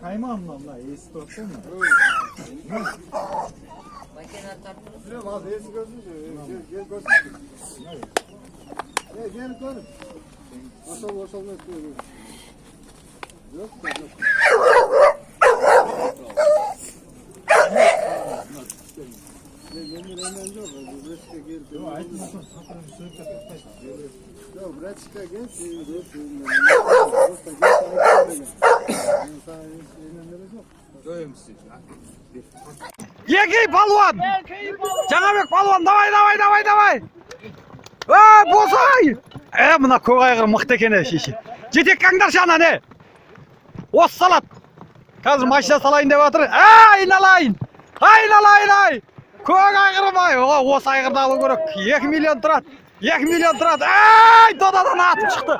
Kaymağımla mı? İyisi tuttu mu? Biliyorum abi, iyisi gözünüz. Gel görsün. Gel görün. Osal ne koyuyor? Yok da yok. Егей палуан! Жаңабек палуан, давай! Босай! Мына көк айғыр мықты екен шеше. Жетек қаңдаршы ана не? Осы салат. Қазір машина салайын деп жатыр. Айналайын! Көк айғырым ай! Осы айғырды алу керек. 2 миллион тұрады. 2 миллион тұрады. Додадан атып шықты.